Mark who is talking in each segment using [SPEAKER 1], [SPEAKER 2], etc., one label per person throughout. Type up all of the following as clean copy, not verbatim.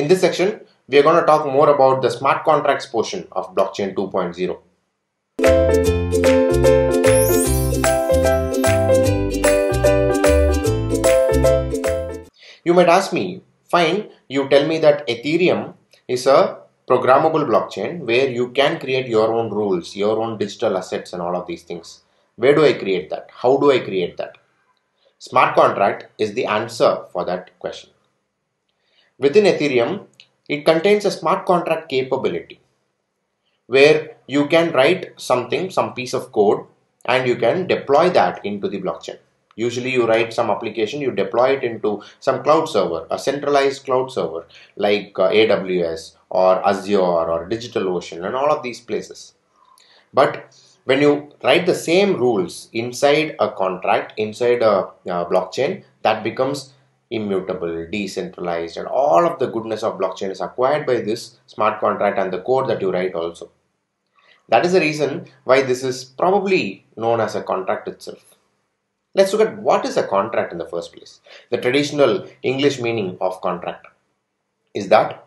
[SPEAKER 1] In this section, we are going to talk more about the smart contracts portion of blockchain 2.0. You might ask me, fine, you tell me that Ethereum is a programmable blockchain where you can create your own rules, your own digital assets and all of these things. Where do I create that? How do I create that? Smart contract is the answer for that question. Within Ethereum, it contains a smart contract capability where you can write something, some piece of code, and you can deploy that into the blockchain. Usually you write some application, you deploy it into some cloud server, a centralized cloud server like AWS or Azure or DigitalOcean and all of these places. But when you write the same rules inside a contract, inside a blockchain, that becomes immutable, decentralized, and all of the goodness of blockchain is acquired by this smart contract and the code that you write also. That is the reason why this is probably known as a contract itself. Let's look at what is a contract in the first place. The traditional English meaning of contract is that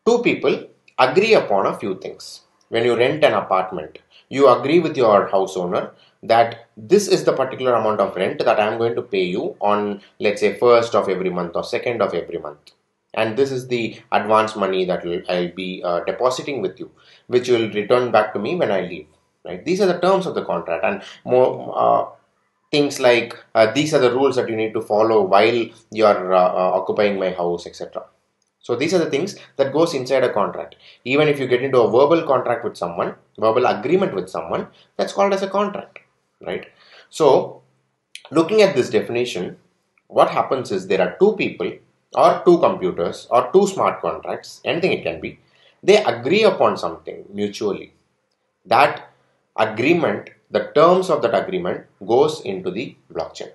[SPEAKER 1] two people agree upon a few things. When you rent an apartment, you agree with your house owner that this is the particular amount of rent that I am going to pay you on, let's say, 1st of every month or 2nd of every month. And this is the advance money that I'll be depositing with you, which will return back to me when I leave. Right? These are the terms of the contract, and more things like these are the rules that you need to follow while you are occupying my house, etc. So these are the things that goes inside a contract. Even if you get into a verbal contract with someone, verbal agreement with someone, that's called as a contract, right? So looking at this definition, what happens is there are two people or two computers or two smart contracts, anything it can be, they agree upon something mutually. That agreement, the terms of that agreement goes into the blockchain,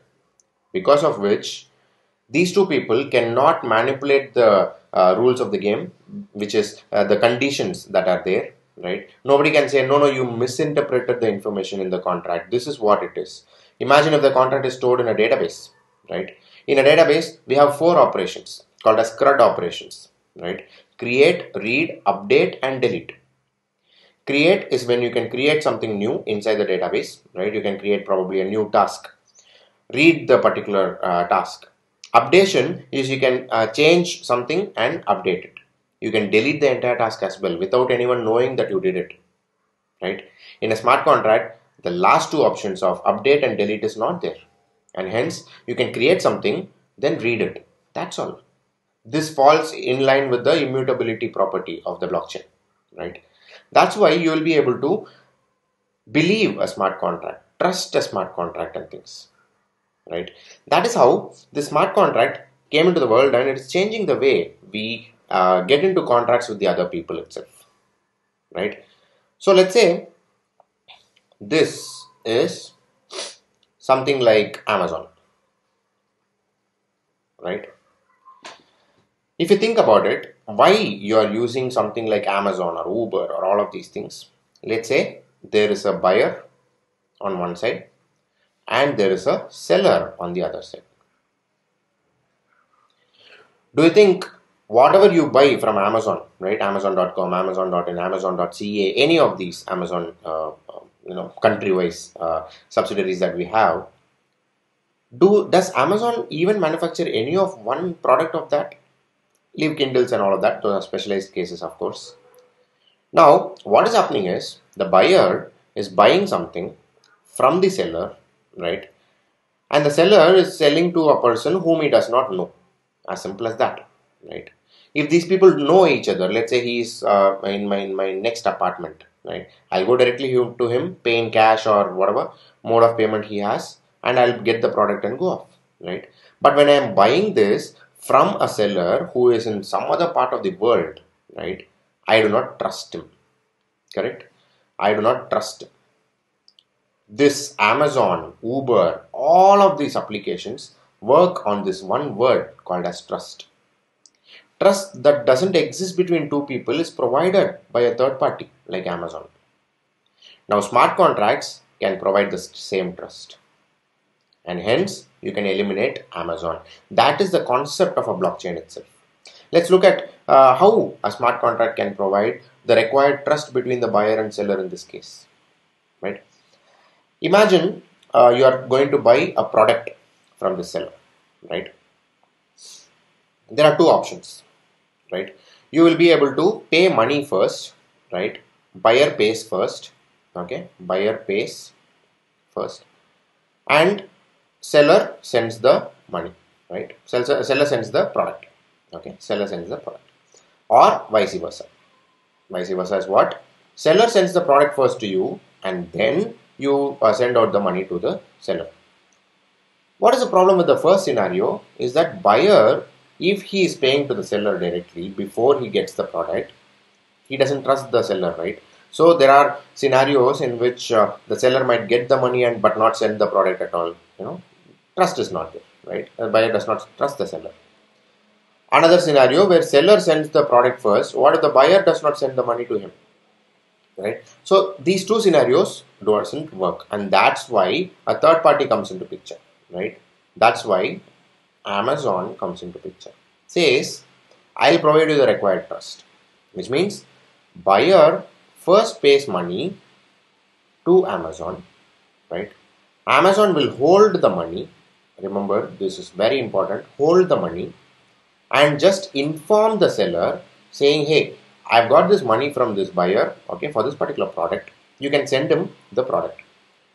[SPEAKER 1] because of which these two people cannot manipulate the rules of the game, which is the conditions that are there, right? Nobody can say, no, you misinterpreted the information in the contract. This is what it is. Imagine if the contract is stored in a database, right? In a database, we have 4 operations called as CRUD operations, right? Create, read, update, and delete. Create is when you can create something new inside the database, right? You can create probably a new task. Read the particular task. Updation is you can change something and update it. You can delete the entire task as well without anyone knowing that you did it, right? In a smart contract, the last two options of update and delete is not there, and hence you can create something, then read it. That's all. This falls in line with the immutability property of the blockchain, right? That's why you will be able to believe a smart contract, trust a smart contract and things. Right? That is how the smart contract came into the world, and it is changing the way we get into contracts with the other people itself. Right? So let's say this is something like Amazon. Right? If you think about it, why you are using something like Amazon or Uber or all of these things? Let's say there is a buyer on one side and there is a seller on the other side. Do you think whatever you buy from Amazon, right? Amazon.com, Amazon.in, Amazon.ca, any of these Amazon, country-wise subsidiaries that we have, does Amazon even manufacture any of one product of that? Leave Kindles and all of that. Those are specialized cases, of course. Now, what is happening is the buyer is buying something from the seller, right? And the seller is selling to a person whom he does not know. As simple as that, right? If these people know each other, let's say he's in my next apartment, right? I'll go directly to him, pay in cash or whatever mode of payment he has, and I'll get the product and go off, right? But when I'm buying this from a seller who is in some other part of the world, right? I do not trust him, correct? I do not trust him. This Amazon, Uber, all of these applications work on this one word called as trust. Trust that doesn't exist between two people is provided by a third party like Amazon. Now, smart contracts can provide the same trust, and hence you can eliminate Amazon. That is the concept of a blockchain itself. Let's look at how a smart contract can provide the required trust between the buyer and seller in this case, right? Imagine you are going to buy a product from the seller, right? There are two options, right? You will be able to pay money first, right? Buyer pays first, okay? Buyer pays first, and seller sends the money, right? Seller sends the product, okay? Seller sends the product, or vice versa. Vice versa is what? Seller sends the product first to you, and then you send out the money to the seller. What is the problem with the first scenario is that buyer, if he is paying to the seller directly before he gets the product, he doesn't trust the seller, right? So there are scenarios in which the seller might get the money and but not send the product at all. Trust is not there, right? The buyer does not trust the seller. Another scenario where seller sends the product first. What if the buyer does not send the money to him, right? So these two scenarios doesn't work, and that's why a third party comes into picture, right? That's why Amazon comes into picture. Says, I'll provide you the required trust, which means buyer first pays money to Amazon, right? Amazon will hold the money. Remember, this is very important. Hold the money and just inform the seller saying, hey, I've got this money from this buyer, okay, for this particular product. You can send him the product.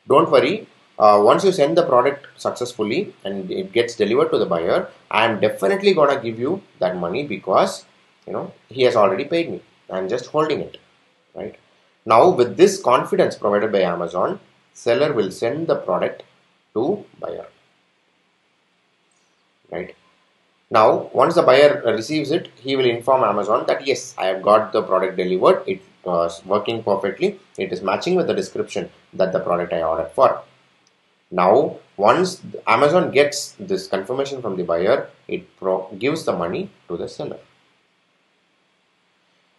[SPEAKER 1] Don't worry. Once you send the product successfully and it gets delivered to the buyer, I am definitely gonna give you that money because he has already paid me. I'm just holding it, right? Now with this confidence provided by Amazon, seller will send the product to buyer, right? Now once the buyer receives it, he will inform Amazon that yes, I have got the product delivered. It was working perfectly. It is matching with the description that the product I ordered for. Now, once Amazon gets this confirmation from the buyer, it gives the money to the seller.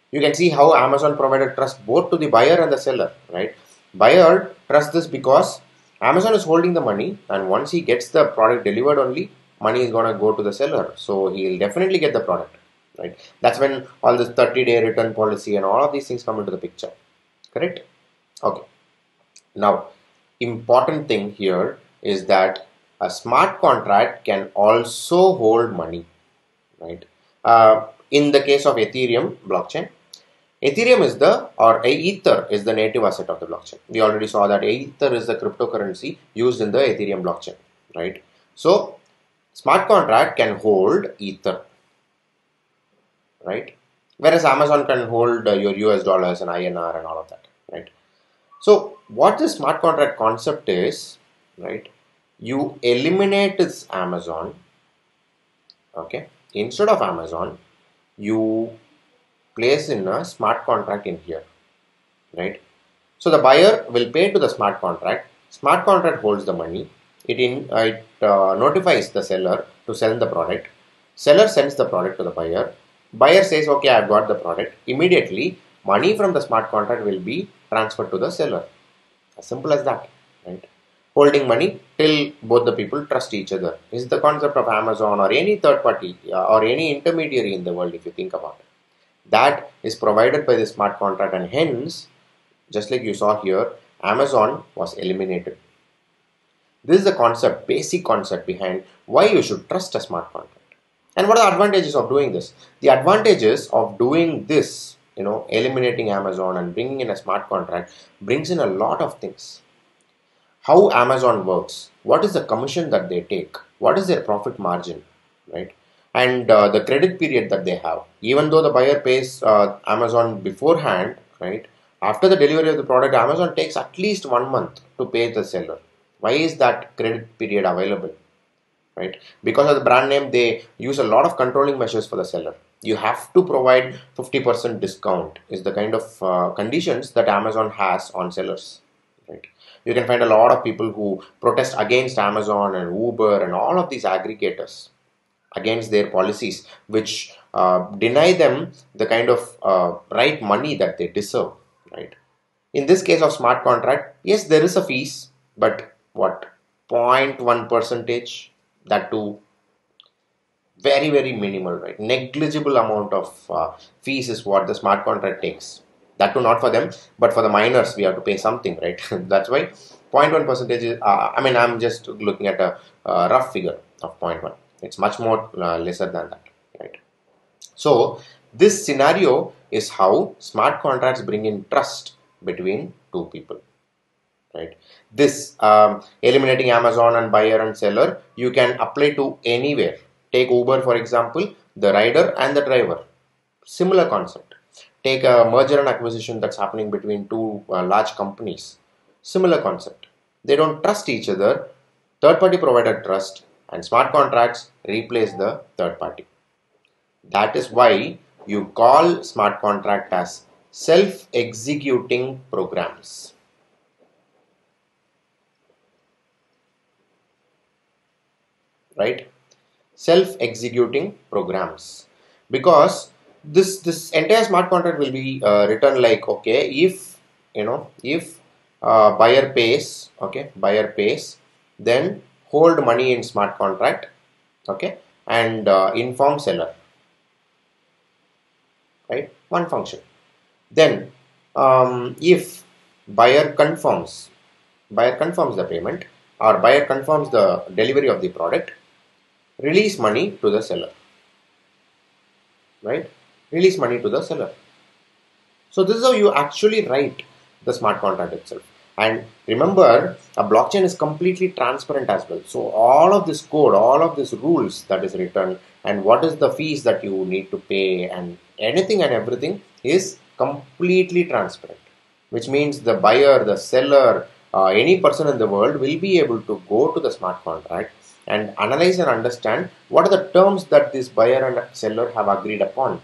[SPEAKER 1] You can see how Amazon provided trust both to the buyer and the seller, right? Buyer trusts this because Amazon is holding the money, and once he gets the product delivered only, money is going to go to the seller. So he will definitely get the product, right? That's when all this 30-day return policy and all of these things come into the picture, correct? Okay. Now, important thing here is that a smart contract can also hold money, right? In the case of Ethereum blockchain, Ethereum is Ether is the native asset of the blockchain. We already saw that Ether is the cryptocurrency used in the Ethereum blockchain, right? So, smart contract can hold Ether, right? Whereas Amazon can hold your US dollars and INR and all of that, right? So what the smart contract concept is, right? You eliminate this Amazon, okay? Instead of Amazon, you place in a smart contract in here, right? So the buyer will pay to the smart contract. Smart contract holds the money. It notifies the seller to sell the product. Seller sends the product to the buyer. Buyer says, okay, I've got the product. Immediately, money from the smart contract will be transferred to the seller. As simple as that, right? Holding money till both the people trust each other is the concept of Amazon or any third party or any intermediary in the world, if you think about it. That is provided by the smart contract, and hence, just like you saw here, Amazon was eliminated. This is the concept, basic concept behind why you should trust a smart contract. And what are the advantages of doing this? The advantages of doing this, eliminating Amazon and bringing in a smart contract brings in a lot of things. How Amazon works, what is the commission that they take, what is their profit margin, right? And the credit period that they have. Even though the buyer pays Amazon beforehand, right? After the delivery of the product, Amazon takes at least 1 month to pay the seller. Why is that credit period available? Right? Because of the brand name, they use a lot of controlling measures for the seller. You have to provide 50% discount is the kind of conditions that Amazon has on sellers. Right? You can find a lot of people who protest against Amazon and Uber and all of these aggregators against their policies, which deny them the kind of right money that they deserve. Right? In this case of smart contract, yes, there is a fees, but what, 0.1 percentage, that too Very, very minimal, right? Negligible amount of fees is what the smart contract takes. That too not for them, but for the miners we have to pay something, right? That's why 0.1 percentage is, I mean, I'm just looking at a rough figure of zero point 0.1. It's much more lesser than that, right? So this scenario is how smart contracts bring in trust between two people, right? This eliminating Amazon and buyer and seller, you can apply to anywhere. Take Uber for example, the rider and the driver, similar concept. Take a merger and acquisition that's happening between two large companies, similar concept. They don't trust each other, third party provider trust, and smart contracts replace the third party. That is why you call smart contract as self executing programs, right? Self executing programs, because this entire smart contract will be written like, okay, if if buyer pays, okay, buyer pays, then hold money in smart contract, okay, and inform seller, right? One function. Then if buyer confirms the payment, or buyer confirms the delivery of the product, release money to the seller, right? Release money to the seller. So this is how you actually write the smart contract itself. And remember, a blockchain is completely transparent as well. So all of this code, all of these rules that is written, and what is the fees that you need to pay, and anything and everything is completely transparent. Which means the buyer, the seller, any person in the world will be able to go to the smart contract and analyze and understand what are the terms that this buyer and seller have agreed upon.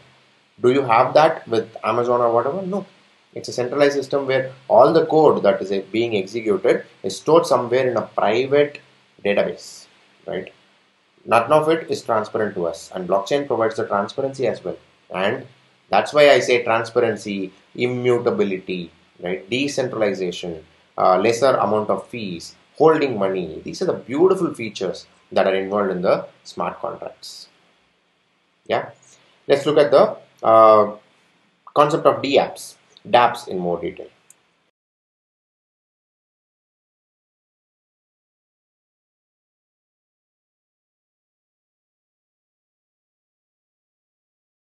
[SPEAKER 1] Do you have that with Amazon or whatever? No. It's a centralized system where all the code that is being executed is stored somewhere in a private database, right? None of it is transparent to us, and blockchain provides the transparency as well. And that's why I say transparency, immutability, right? Decentralization, lesser amount of fees, holding money. These are the beautiful features that are involved in the smart contracts. Yeah. Let's look at the concept of DApps in more detail.